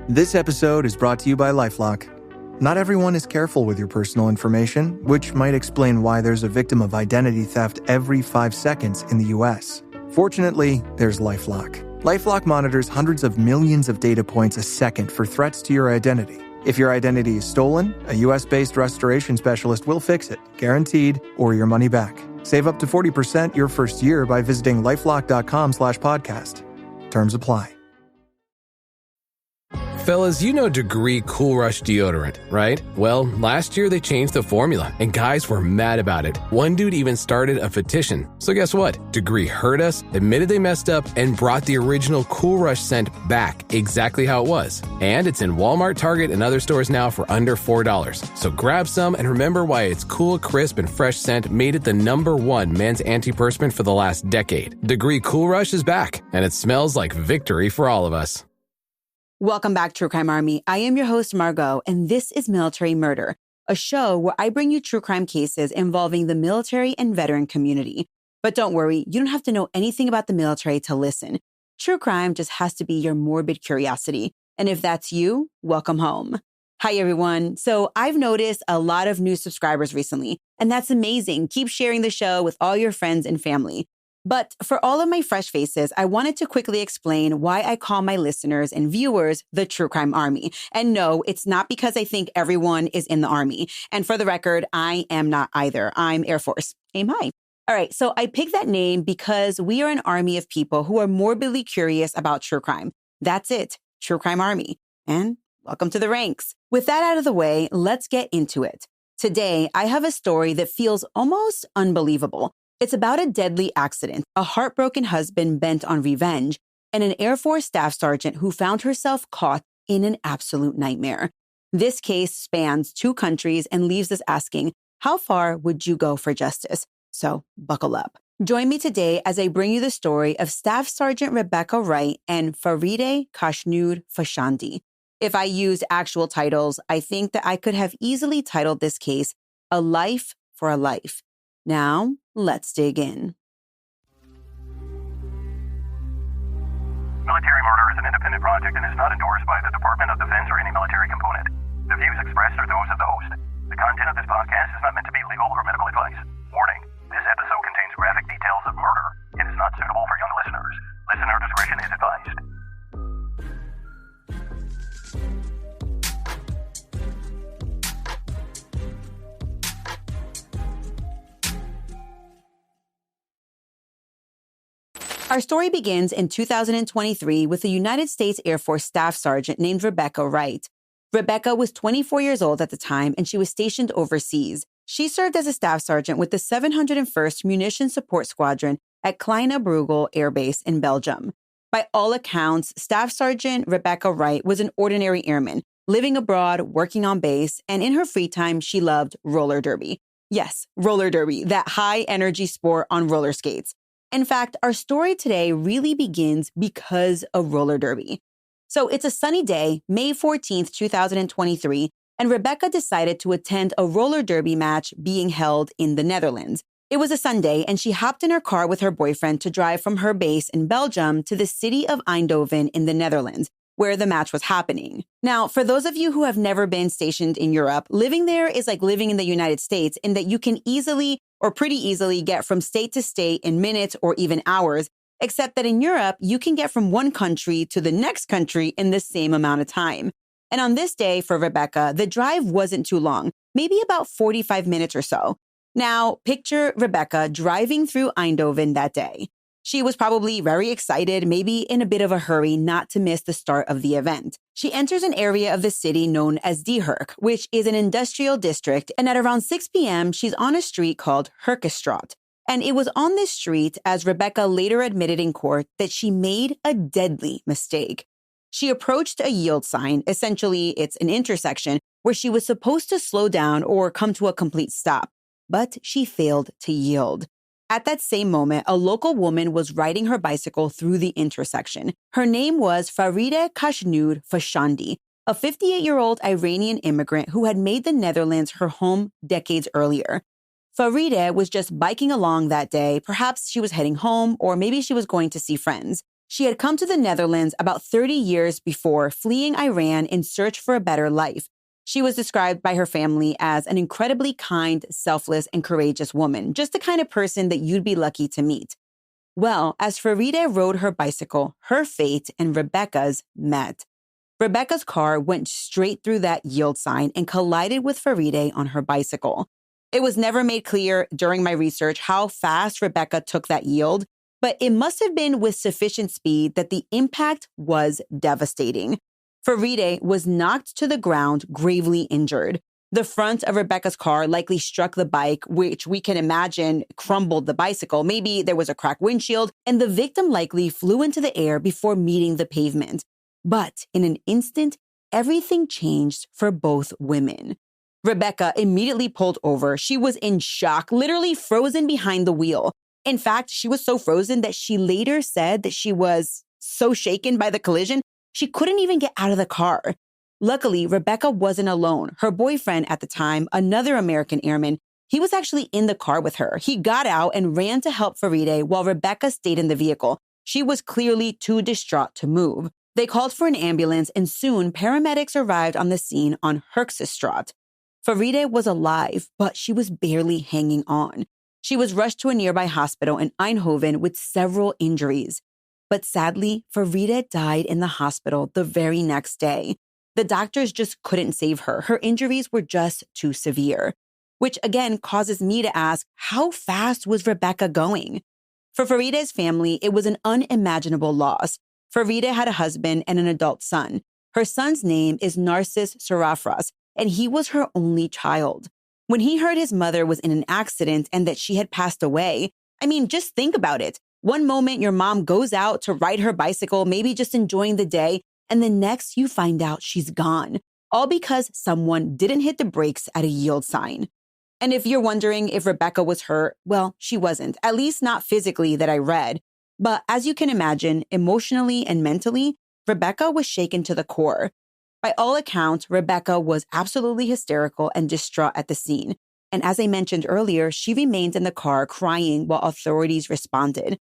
This episode is brought to you by LifeLock. Not everyone is careful with your personal information, which might explain why there's a victim of identity theft every 5 seconds in the U.S. Fortunately, there's LifeLock. LifeLock monitors hundreds of millions of data points a second for threats to your identity. If your identity is stolen, a U.S.-based restoration specialist will fix it, guaranteed, or your money back. Save up to 40% your first year by visiting lifelock.com/podcast. Terms apply. Fellas, you know Degree Cool Rush deodorant, right? Well, last year they changed the formula, and guys were mad about it. One dude even started a petition. So guess what? Degree heard us, admitted they messed up, and brought the original Cool Rush scent back exactly how it was. And it's in Walmart, Target, and other stores now for under $4. So grab some and remember why its cool, crisp, and fresh scent made it the #1 men's antiperspirant for the last decade. Degree Cool Rush is back, and it smells like victory for all of us. Welcome back, True Crime Army. I am your host, Margot, and this is Military Murder, a show where I bring you true crime cases involving the military and veteran community. But don't worry, you don't have to know anything about the military to listen. True crime just has to be your morbid curiosity. And if that's you, welcome home. Hi, everyone. So I've noticed a lot of new subscribers recently, and that's amazing. Keep sharing the show with all your friends and family. But for all of my fresh faces, I wanted to quickly explain why I call my listeners and viewers the True Crime Army. And no, it's not because I think everyone is in the Army. And for the record, I am not either. I'm Air Force. Aim high. All right, so I picked that name because we are an army of people who are morbidly curious about true crime. That's it, True Crime Army. And welcome to the ranks. With that out of the way, let's get into it. Today, I have a story that feels almost unbelievable. It's about a deadly accident, a heartbroken husband bent on revenge, and an Air Force staff sergeant who found herself caught in an absolute nightmare. This case spans 2 countries and leaves us asking, how far would you go for justice? So buckle up. Join me today as I bring you the story of Staff Sergeant Rebecca Wright and Faride Khoshnoud Fashandi. If I used actual titles, I think that I could have easily titled this case, A Life for a Life. Now, let's dig in. Military murder is an independent project and is not endorsed by the Department of Defense or any military component. The views expressed are those of the host. The content of this podcast is not meant to be legal or medical advice. Warning, this episode contains graphic details of murder and is not suitable for young listeners. Listener discretion is advised. Our story begins in 2023 with a United States Air Force staff sergeant named Rebecca Wright. Rebecca was 24 years old at the time, and she was stationed overseas. She served as a staff sergeant with the 701st Munition Support Squadron at Kleine Brogel Air Base in Belgium. By all accounts, Staff Sergeant Rebecca Wright was an ordinary airman, living abroad, working on base, and in her free time, she loved roller derby. Yes, roller derby, that high-energy sport on roller skates. In fact, our story today really begins because of roller derby. So it's a sunny day, May 14th, 2023, and Rebecca decided to attend a roller derby match being held in the Netherlands. It was a Sunday, and she hopped in her car with her boyfriend to drive from her base in Belgium to the city of Eindhoven in the Netherlands, where the match was happening. Now, for those of you who have never been stationed in Europe, living there is like living in the United States in that you can easily or pretty easily get from state to state in minutes or even hours, except that in Europe, you can get from one country to the next country in the same amount of time. And on this day for Rebecca, the drive wasn't too long, maybe about 45 minutes or so. Now, picture Rebecca driving through Eindhoven that day. She was probably very excited, maybe in a bit of a hurry not to miss the start of the event. She enters an area of the city known as De Herk, which is an industrial district, and at around 6 p.m., she's on a street called Herkenstraat. And it was on this street, as Rebecca later admitted in court, that she made a deadly mistake. She approached a yield sign, essentially it's an intersection, where she was supposed to slow down or come to a complete stop, but she failed to yield. At that same moment, a local woman was riding her bicycle through the intersection. Her name was Faride Khoshnoud Fashandi, a 58-year-old Iranian immigrant who had made the Netherlands her home decades earlier. Faride was just biking along that day. Perhaps she was heading home, or maybe she was going to see friends. She had come to the Netherlands about 30 years before, fleeing Iran in search for a better life. She was described by her family as an incredibly kind, selfless, and courageous woman, just the kind of person that you'd be lucky to meet. Well, as Faride rode her bicycle, her fate and Rebecca's met. Rebecca's car went straight through that yield sign and collided with Faride on her bicycle. It was never made clear during my research how fast Rebecca took that yield, but it must have been with sufficient speed that the impact was devastating. Faride was knocked to the ground, gravely injured. The front of Rebecca's car likely struck the bike, which we can imagine crumbled the bicycle. Maybe there was a cracked windshield, and the victim likely flew into the air before meeting the pavement. But in an instant, everything changed for both women. Rebecca immediately pulled over. She was in shock, literally frozen behind the wheel. In fact, she was so frozen that she later said that she was so shaken by the collision, she couldn't even get out of the car. Luckily, Rebecca wasn't alone. Her boyfriend at the time, another American airman, he was actually in the car with her. He got out and ran to help Faride while Rebecca stayed in the vehicle. She was clearly too distraught to move. They called for an ambulance, and soon paramedics arrived on the scene on Herxestraat. Faride was alive, but she was barely hanging on. She was rushed to a nearby hospital in Eindhoven with several injuries. But sadly, Faride died in the hospital the very next day. The doctors just couldn't save her. Her injuries were just too severe, which again causes me to ask, how fast was Rebecca going? For Faride's family, it was an unimaginable loss. Faride had a husband and an adult son. Her son's name is Narcis Sarafras, and he was her only child. When he heard his mother was in an accident and that she had passed away, I mean, just think about it. One moment your mom goes out to ride her bicycle, maybe just enjoying the day, and the next you find out she's gone, all because someone didn't hit the brakes at a yield sign. And if you're wondering if Rebecca was hurt, well, she wasn't, at least not physically that I read. But as you can imagine, emotionally and mentally, Rebecca was shaken to the core. By all accounts, Rebecca was absolutely hysterical and distraught at the scene. And as I mentioned earlier, she remained in the car crying while authorities responded.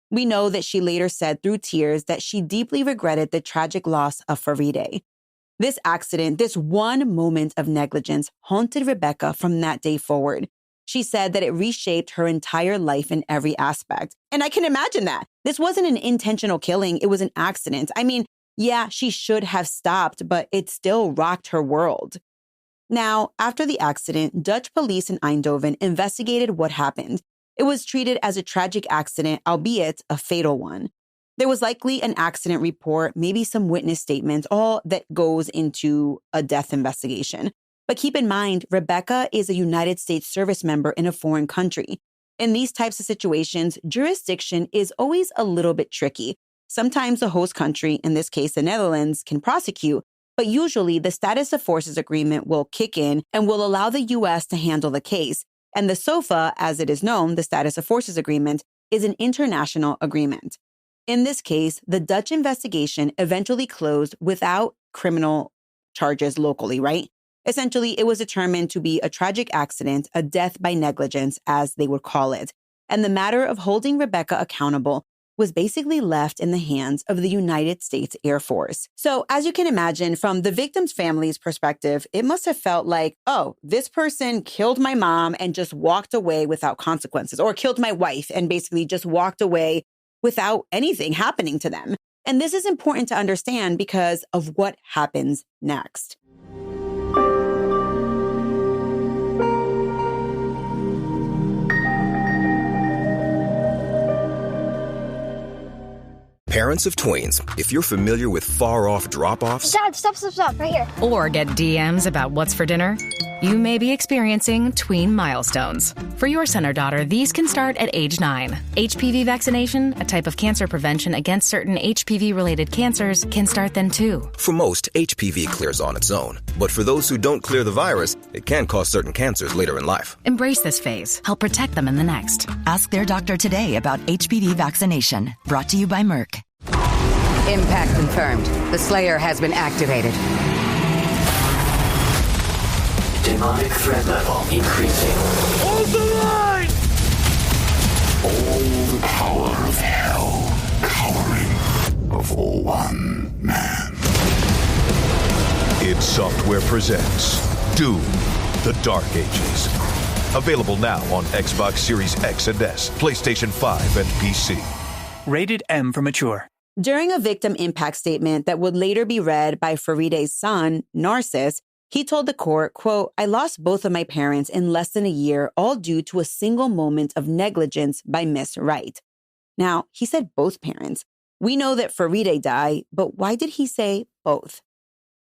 We know that she later said through tears that she deeply regretted the tragic loss of Faride. This accident, this one moment of negligence, haunted Rebecca from that day forward. She said that it reshaped her entire life in every aspect. And I can imagine that. This wasn't an intentional killing. It was an accident. I mean, yeah, she should have stopped, but it still rocked her world. Now, after the accident, Dutch police in Eindhoven investigated what happened. It was treated as a tragic accident, albeit a fatal one. There was likely an accident report, maybe some witness statements, all that goes into a death investigation. But keep in mind, Rebecca is a United States service member in a foreign country. In these types of situations, jurisdiction is always a little bit tricky. Sometimes the host country, in this case the Netherlands, can prosecute, but usually the status of forces agreement will kick in and will allow the U.S. to handle the case. And the SOFA, as it is known, the status of forces agreement, is an international agreement. In this case, the Dutch investigation eventually closed without criminal charges locally, right? Essentially, it was determined to be a tragic accident, a death by negligence, as they would call it. And the matter of holding Rebecca accountable was basically left in the hands of the United States Air Force. So as you can imagine, from the victim's family's perspective, it must have felt like, oh, this person killed my mom and just walked away without consequences, or killed my wife and basically just walked away without anything happening to them. And this is important to understand because of what happens next. Parents of tweens, if you're familiar with far-off drop-offs... Dad, stop, right here. Or get DMs about what's for dinner, you may be experiencing tween milestones. For your son or daughter, these can start at age 9. HPV vaccination, a type of cancer prevention against certain HPV-related cancers, can start then too. For most, HPV clears on its own. But for those who don't clear the virus, it can cause certain cancers later in life. Embrace this phase. Help protect them in the next. Ask their doctor today about HPV vaccination. Brought to you by Merck. Impact confirmed. The Slayer has been activated. Demonic threat level increasing. Hold the line! All the power of hell cowering. powerful one man. id Software presents Doom, The Dark Ages. Available now on Xbox Series X and S, PlayStation 5, and PC. Rated M for mature. During a victim impact statement that would later be read by Faride's son, Narcissus, he told the court, quote, "I lost both of my parents in less than a year, all due to a single moment of negligence by Miss Wright." Now, he said both parents. We know that Faride died, but why did he say both?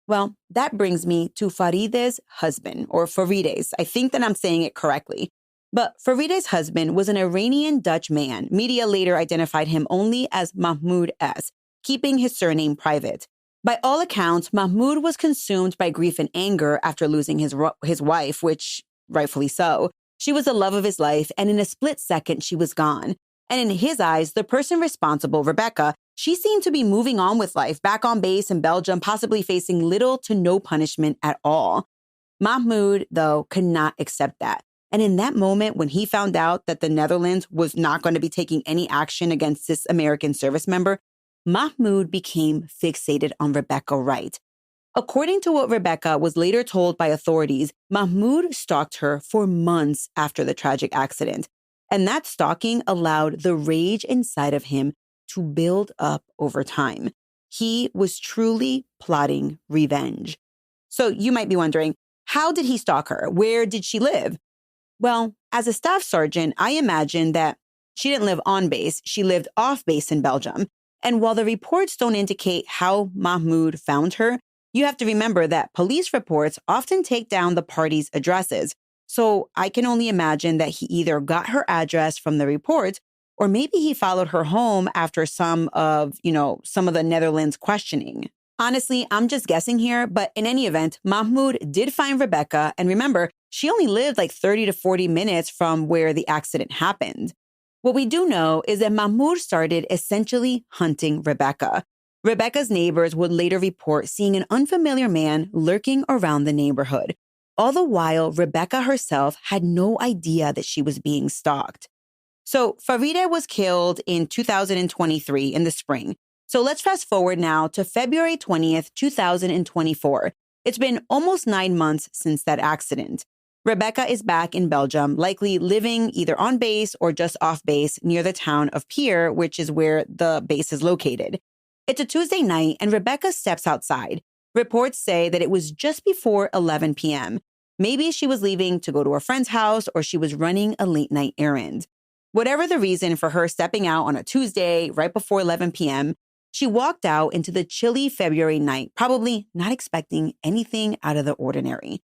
Well, that brings me to Faride's husband, or Faride's. I think that I'm saying it correctly. But Faride's husband was an Iranian-Dutch man. Media later identified him only as Mahmoud S., keeping his surname private. By all accounts, Mahmoud was consumed by grief and anger after losing his wife, which rightfully so. She was the love of his life, and in a split second, she was gone. And in his eyes, the person responsible, Rebecca, she seemed to be moving on with life, back on base in Belgium, possibly facing little to no punishment at all. Mahmoud, though, could not accept that. And in that moment, when he found out that the Netherlands was not going to be taking any action against this American service member, Mahmoud became fixated on Rebecca Wright. According to what Rebecca was later told by authorities, Mahmoud stalked her for months after the tragic accident. And that stalking allowed the rage inside of him to build up over time. He was truly plotting revenge. So you might be wondering, how did he stalk her? Where did she live? Well, as a staff sergeant, I imagine that she didn't live on base. She lived off base in Belgium. And while the reports don't indicate how Mahmoud found her, you have to remember that police reports often take down the parties' addresses. So I can only imagine that he either got her address from the reports, or maybe he followed her home after some of the Netherlands questioning. Honestly, I'm just guessing here, but in any event, Mahmoud did find Rebecca. And remember, she only lived like 30 to 40 minutes from where the accident happened. What we do know is that Mahmoud started essentially hunting Rebecca. Rebecca's neighbors would later report seeing an unfamiliar man lurking around the neighborhood. All the while, Rebecca herself had no idea that she was being stalked. So Faride was killed in 2023 in the spring. So let's fast forward now to February 20th, 2024. It's been almost 9 months since that accident. Rebecca is back in Belgium, likely living either on base or just off base near the town of Pier, which is where the base is located. It's a Tuesday night and Rebecca steps outside. Reports say that it was just before 11 p.m. Maybe she was leaving to go to a friend's house or she was running a late night errand. Whatever the reason for her stepping out on a Tuesday right before 11 p.m., she walked out into the chilly February night, probably not expecting anything out of the ordinary.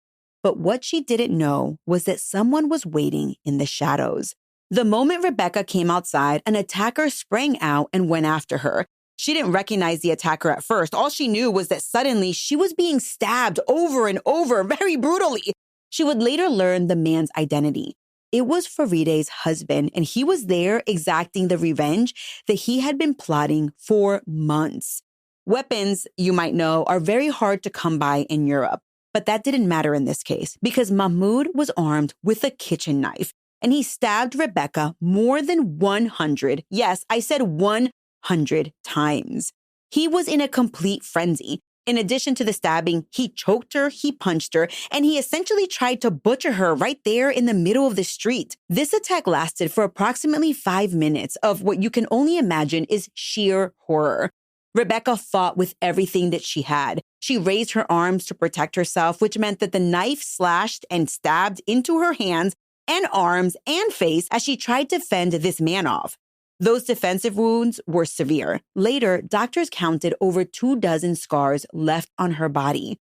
But what she didn't know was that someone was waiting in the shadows. The moment Rebecca came outside, an attacker sprang out and went after her. She didn't recognize the attacker at first. All she knew was that suddenly she was being stabbed over and over, very brutally. She would later learn the man's identity. It was Faride's husband, and he was there exacting the revenge that he had been plotting for months. Weapons, you might know, are very hard to come by in Europe. But that didn't matter in this case because Mahmoud was armed with a kitchen knife and he stabbed Rebecca more than 100, yes, I said 100 times. He was in a complete frenzy. In addition to the stabbing, he choked her, he punched her, and he essentially tried to butcher her right there in the middle of the street. This attack lasted for approximately 5 minutes of what you can only imagine is sheer horror. Rebecca fought with everything that she had. She raised her arms to protect herself, which meant that the knife slashed and stabbed into her hands and arms and face as she tried to fend this man off. Those defensive wounds were severe. Later, doctors counted over 24 scars left on her body.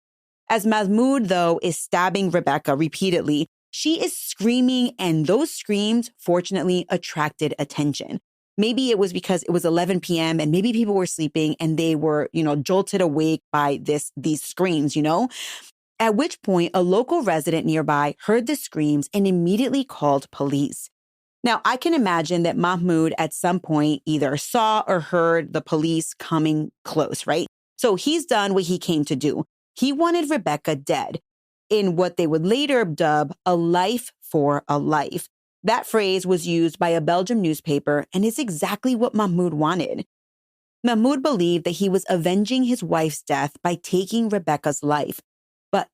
As Mahmoud, though, is stabbing Rebecca repeatedly, she is screaming, and those screams, fortunately, attracted attention. Maybe it was because it was 11 p.m. and maybe people were sleeping and they were, jolted awake by these screams, At which point, a local resident nearby heard the screams and immediately called police. Now, I can imagine that Mahmoud at some point either saw or heard the police coming close, right? So he's done what he came to do. He wanted Rebecca dead in what they would later dub a life for a life. That phrase was used by a Belgian newspaper and is exactly what Mahmoud wanted. Mahmoud believed that he was avenging his wife's death by taking Rebecca's life. But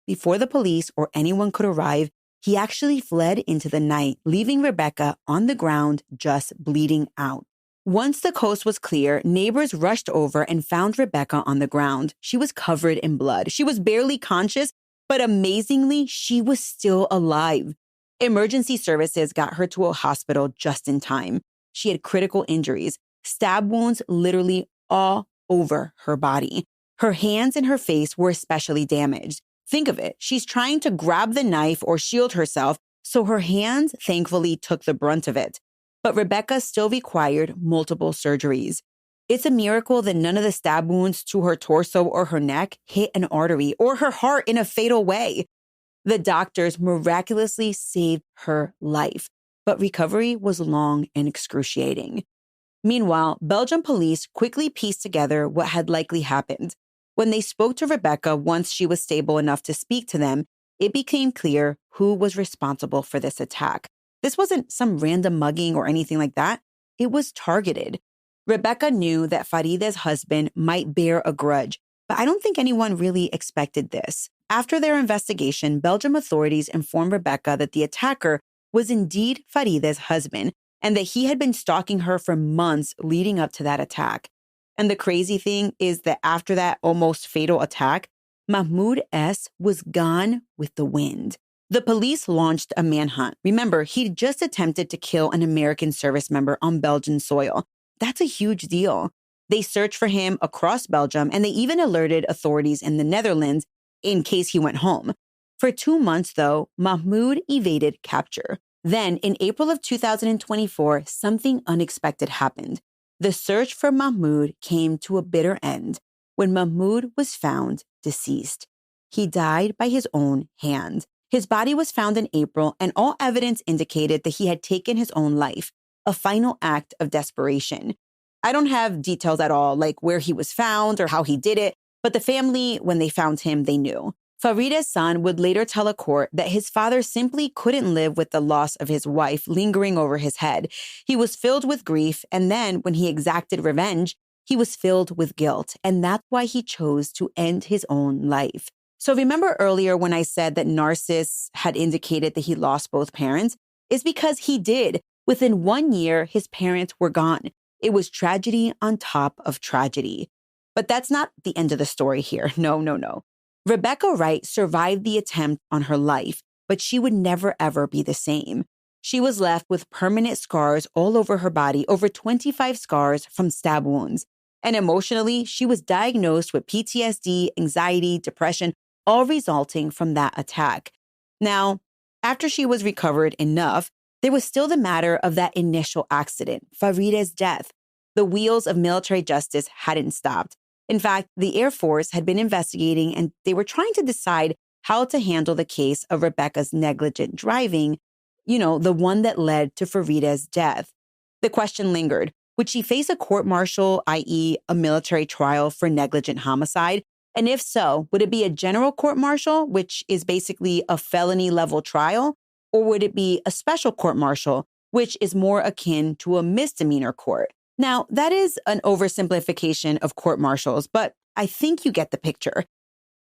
before the police or anyone could arrive, he actually fled into the night, leaving Rebecca on the ground, just bleeding out. Once the coast was clear, neighbors rushed over and found Rebecca on the ground. She was covered in blood. She was barely conscious, but amazingly, she was still alive. Emergency services got her to a hospital just in time. She had critical injuries, stab wounds literally all over her body. Her hands and her face were especially damaged. Think of it. She's trying to grab the knife or shield herself, so her hands thankfully took the brunt of it. But Rebecca still required multiple surgeries. It's a miracle that none of the stab wounds to her torso or her neck hit an artery or her heart in a fatal way. The doctors miraculously saved her life, but recovery was long and excruciating. Meanwhile, Belgian police quickly pieced together what had likely happened. When they spoke to Rebecca once she was stable enough to speak to them, it became clear who was responsible for this attack. This wasn't some random mugging or anything like that. It was targeted. Rebecca knew that Faride's husband might bear a grudge, but I don't think anyone really expected this. After their investigation, Belgium authorities informed Rebecca that the attacker was indeed Faride's husband and that he had been stalking her for months leading up to that attack. And the crazy thing is that after that almost fatal attack, Mahmoud S. was gone with the wind. The police launched a manhunt. Remember, he'd just attempted to kill an American service member on Belgian soil. That's a huge deal. They searched for him across Belgium, and they even alerted authorities in the Netherlands in case he went home. For 2 months, though, Mahmoud evaded capture. Then, in April of 2024, something unexpected happened. The search for Mahmoud came to a bitter end when Mahmoud was found deceased. He died by his own hand. His body was found in April, and all evidence indicated that he had taken his own life, a final act of desperation. I don't have details at all, like where he was found or how he did it, but the family, when they found him, they knew. Faride's son would later tell a court that his father simply couldn't live with the loss of his wife lingering over his head. He was filled with grief, and then when he exacted revenge, he was filled with guilt, and that's why he chose to end his own life. So remember earlier when I said that Narcissus had indicated that he lost both parents? It's because he did. Within 1 year, his parents were gone. It was tragedy on top of tragedy. But that's not the end of the story here. No. Rebecca Wright survived the attempt on her life, but she would never, ever be the same. She was left with permanent scars all over her body, over 25 scars from stab wounds. And emotionally, she was diagnosed with PTSD, anxiety, depression, all resulting from that attack. Now, after she was recovered enough, there was still the matter of that initial accident, Faride's death. The wheels of military justice hadn't stopped. In fact, the Air Force had been investigating and they were trying to decide how to handle the case of Rebecca's negligent driving, the one that led to Faride's death. The question lingered, would she face a court-martial, i.e. a military trial for negligent homicide? And if so, would it be a general court-martial, which is basically a felony-level trial? Or would it be a special court-martial, which is more akin to a misdemeanor court? Now, that is an oversimplification of court-martials, but I think you get the picture.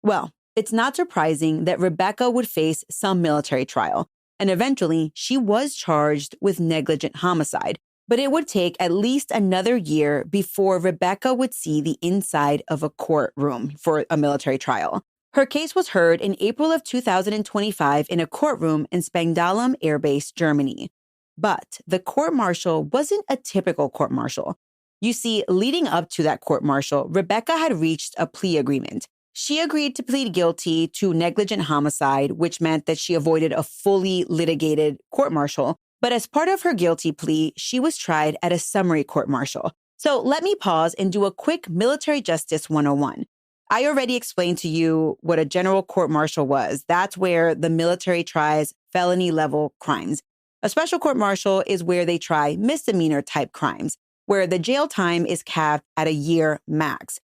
Well, it's not surprising that Rebecca would face some military trial, and eventually she was charged with negligent homicide, but it would take at least another year before Rebecca would see the inside of a courtroom for a military trial. Her case was heard in April of 2025 in a courtroom in Spangdahlem Air Base, Germany. But the court-martial wasn't a typical court-martial. You see, leading up to that court-martial, Rebecca had reached a plea agreement. She agreed to plead guilty to negligent homicide, which meant that she avoided a fully litigated court-martial. But as part of her guilty plea, she was tried at a summary court-martial. So let me pause and do a quick military justice 101. I already explained to you what a general court-martial was. That's where the military tries felony-level crimes. A special court-martial is where they try misdemeanor-type crimes, where the jail time is capped at a year max.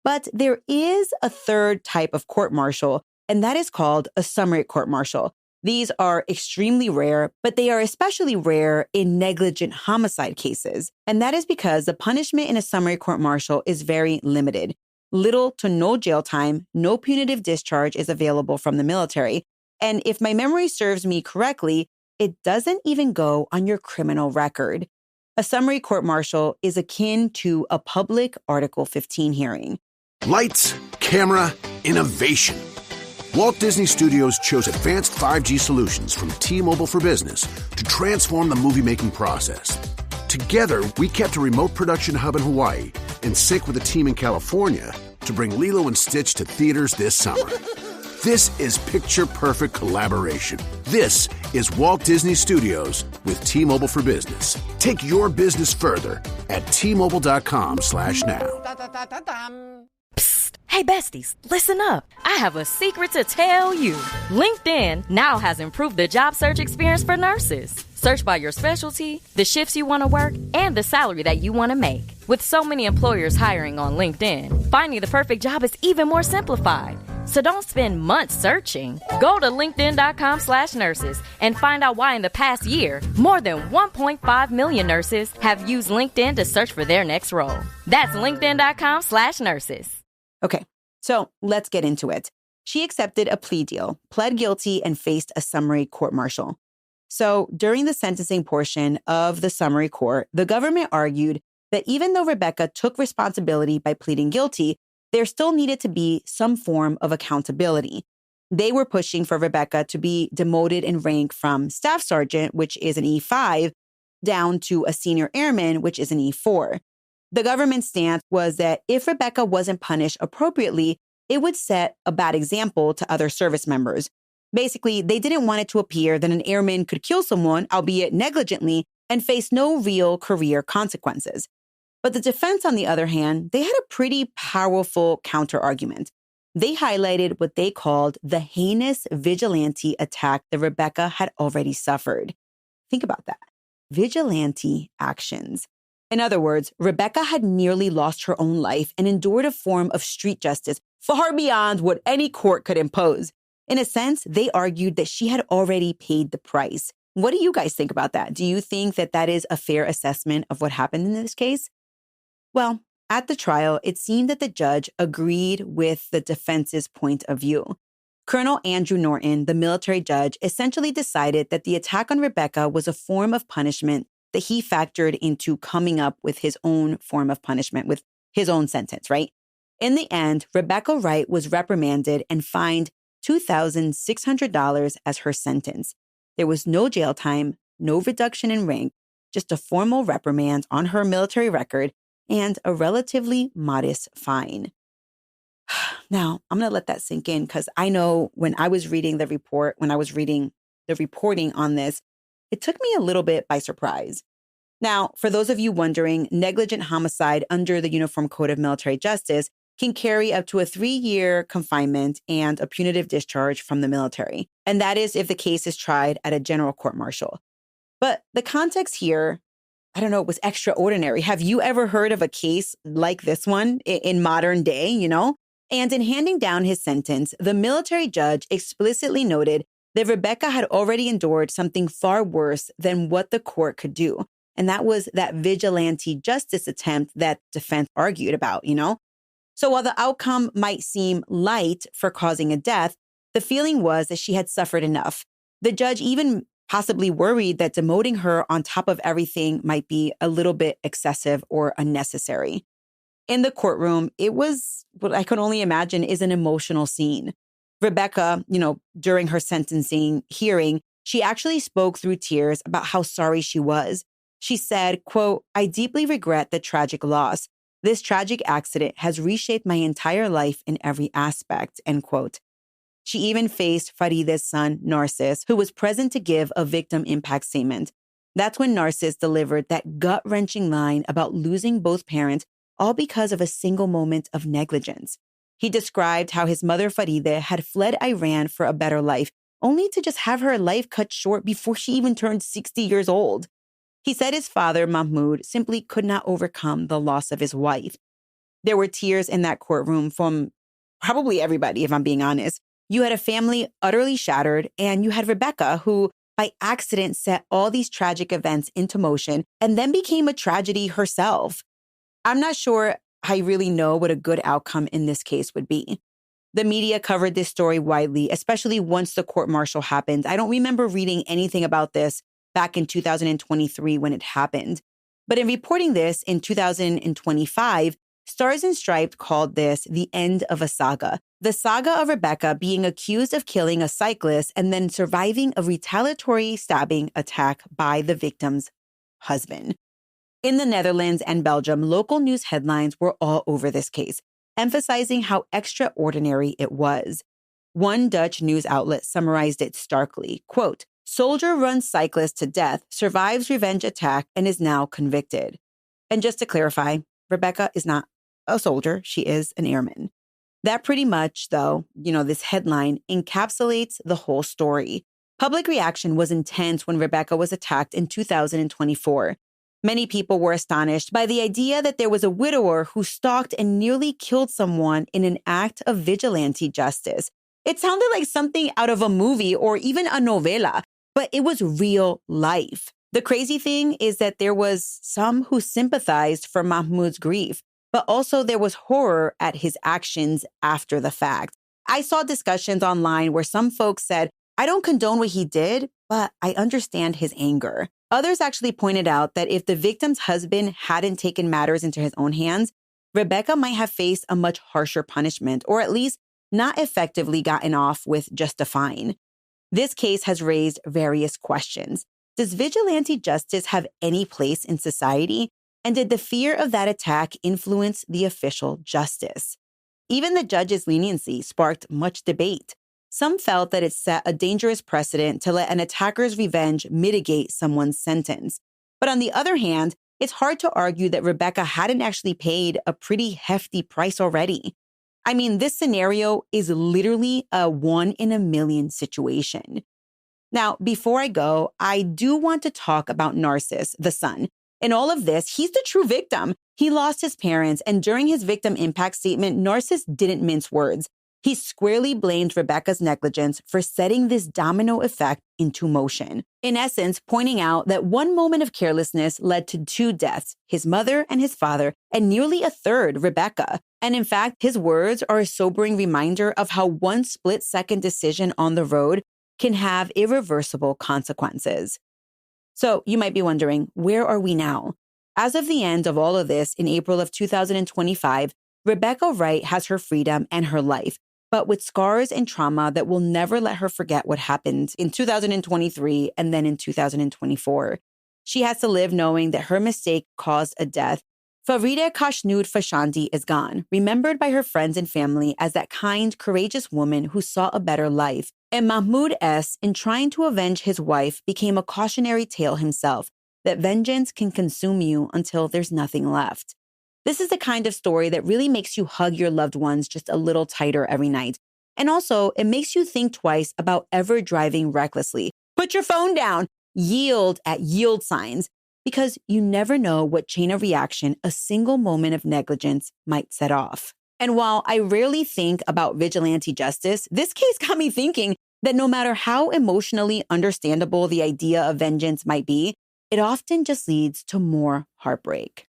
But there is a third type of court-martial, and that is called a summary court-martial. These are extremely rare, but they are especially rare in negligent homicide cases. And that is because the punishment in a summary court-martial is very limited. Little to no jail time, no punitive discharge is available from the military. And if my memory serves me correctly, it doesn't even go on your criminal record. A summary court-martial is akin to a public Article 15 hearing. Lights, camera, innovation. Walt Disney Studios chose advanced 5G solutions from T-Mobile for Business to transform the movie-making process. Together, we kept a remote production hub in Hawaii in sync with a team in California to bring Lilo and Stitch to theaters this summer. This is picture-perfect collaboration. This is Walt Disney Studios with T-Mobile for Business. Take your business further at T-Mobile.com/now. Psst. Hey, besties, listen up. I have a secret to tell you. LinkedIn now has improved the job search experience for nurses. Search by your specialty, the shifts you want to work, and the salary that you want to make. With so many employers hiring on LinkedIn, finding the perfect job is even more simplified. So don't spend months searching. Go to linkedin.com/nurses and find out why in the past year, more than 1.5 million nurses have used LinkedIn to search for their next role. That's linkedin.com/nurses. Okay, so let's get into it. She accepted a plea deal, pled guilty, and faced a summary court-martial. So during the sentencing portion of the summary court, the government argued that even though Rebecca took responsibility by pleading guilty, there still needed to be some form of accountability. They were pushing for Rebecca to be demoted in rank from staff sergeant, which is an E5, down to a senior airman, which is an E4. The government's stance was that if Rebecca wasn't punished appropriately, it would set a bad example to other service members. Basically, they didn't want it to appear that an airman could kill someone, albeit negligently, and face no real career consequences. But the defense, on the other hand, they had a pretty powerful counter-argument. They highlighted what they called the heinous vigilante attack that Rebecca had already suffered. Think about that. Vigilante actions. In other words, Rebecca had nearly lost her own life and endured a form of street justice far beyond what any court could impose. In a sense, they argued that she had already paid the price. What do you guys think about that? Do you think that that is a fair assessment of what happened in this case? Well, at the trial, it seemed that the judge agreed with the defense's point of view. Colonel Andrew Norton, the military judge, essentially decided that the attack on Rebecca was a form of punishment that he factored into coming up with his own form of punishment, with his own sentence, right? In the end, Rebecca Wright was reprimanded and fined $2,600 as her sentence. There was no jail time, no reduction in rank, just a formal reprimand on her military record and a relatively modest fine. Now, I'm going to let that sink in because I know when I was reading the report, when I was reading the reporting on this, it took me a little bit by surprise. Now, for those of you wondering, negligent homicide under the Uniform Code of Military Justice can carry up to a 3-year confinement and a punitive discharge from the military. And that is if the case is tried at a general court-martial. But the context here, I don't know, was extraordinary. Have you ever heard of a case like this one in modern day, you know? And in handing down his sentence, the military judge explicitly noted that Rebecca had already endured something far worse than what the court could do. And that was that vigilante justice attempt that defense argued about, you know? So while the outcome might seem light for causing a death, the feeling was that she had suffered enough. The judge even possibly worried that demoting her on top of everything might be a little bit excessive or unnecessary. In the courtroom, it was what I could only imagine is an emotional scene. Rebecca, during her sentencing hearing, she actually spoke through tears about how sorry she was. She said, quote, "I deeply regret the tragic loss. This tragic accident has reshaped my entire life in every aspect," end quote. She even faced Faride's son, Narcis, who was present to give a victim impact statement. That's when Narcis delivered that gut-wrenching line about losing both parents, all because of a single moment of negligence. He described how his mother, Faride, had fled Iran for a better life, only to just have her life cut short before she even turned 60 years old. He said his father, Mahmoud, simply could not overcome the loss of his wife. There were tears in that courtroom from probably everybody, if I'm being honest. You had a family utterly shattered, and you had Rebecca, who by accident set all these tragic events into motion and then became a tragedy herself. I'm not sure I really know what a good outcome in this case would be. The media covered this story widely, especially once the court-martial happened. I don't remember reading anything about this back in 2023 when it happened. But in reporting this in 2025, Stars and Stripes called this the end of a saga. The saga of Rebecca being accused of killing a cyclist and then surviving a retaliatory stabbing attack by the victim's husband. In the Netherlands and Belgium, local news headlines were all over this case, emphasizing how extraordinary it was. One Dutch news outlet summarized it starkly, quote, "Soldier runs cyclist to death, survives revenge attack, and is now convicted." And just to clarify, Rebecca is not a soldier. She is an airman. That pretty much, though, this headline encapsulates the whole story. Public reaction was intense when Rebecca was attacked in 2024. Many people were astonished by the idea that there was a widower who stalked and nearly killed someone in an act of vigilante justice. It sounded like something out of a movie or even a novela, but it was real life. The crazy thing is that there was some who sympathized for Mahmoud's grief, but also there was horror at his actions after the fact. I saw discussions online where some folks said, "I don't condone what he did, but I understand his anger." Others actually pointed out that if the victim's husband hadn't taken matters into his own hands, Rebecca might have faced a much harsher punishment, or at least not effectively gotten off with just a fine. This case has raised various questions. Does vigilante justice have any place in society? And did the fear of that attack influence the official justice? Even the judge's leniency sparked much debate. Some felt that it set a dangerous precedent to let an attacker's revenge mitigate someone's sentence. But on the other hand, it's hard to argue that Rebecca hadn't actually paid a pretty hefty price already. I mean, this scenario is literally a 1 in a million situation. Now, before I go, I do want to talk about Narcissus, the son. In all of this, he's the true victim. He lost his parents, and during his victim impact statement, Narcissus didn't mince words. He squarely blamed Rebecca's negligence for setting this domino effect into motion. In essence, pointing out that one moment of carelessness led to 2 deaths, his mother and his father, and nearly a third, Rebecca. And in fact, his words are a sobering reminder of how one split-second decision on the road can have irreversible consequences. So you might be wondering, where are we now? As of the end of all of this in April of 2025, Rebecca Wright has her freedom and her life, but with scars and trauma that will never let her forget what happened in 2023 and then in 2024. She has to live knowing that her mistake caused a death. Faride Khoshnoud Fashandi is gone, remembered by her friends and family as that kind, courageous woman who saw a better life. And Mahmoud S., in trying to avenge his wife, became a cautionary tale himself, that vengeance can consume you until there's nothing left. This is the kind of story that really makes you hug your loved ones just a little tighter every night. And also, it makes you think twice about ever driving recklessly. Put your phone down, yield at yield signs, because you never know what chain of reaction a single moment of negligence might set off. And while I rarely think about vigilante justice, this case got me thinking that no matter how emotionally understandable the idea of vengeance might be, it often just leads to more heartbreak.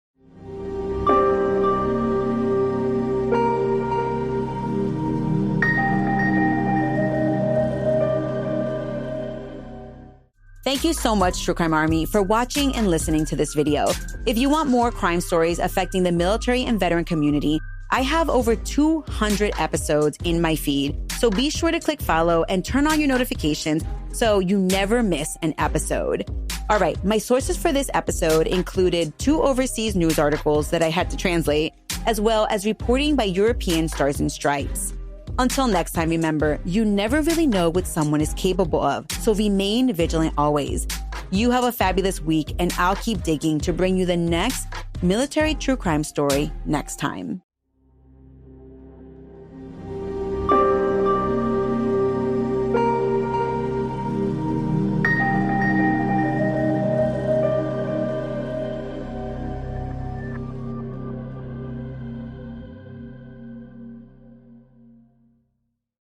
Thank you so much, True Crime Army, for watching and listening to this video. If you want more crime stories affecting the military and veteran community, I have over 200 episodes in my feed, so be sure to click follow and turn on your notifications so you never miss an episode. All right, my sources for this episode included 2 overseas news articles that I had to translate, as well as reporting by European Stars and Stripes. Until next time, remember, you never really know what someone is capable of, so remain vigilant always. You have a fabulous week, and I'll keep digging to bring you the next military true crime story next time.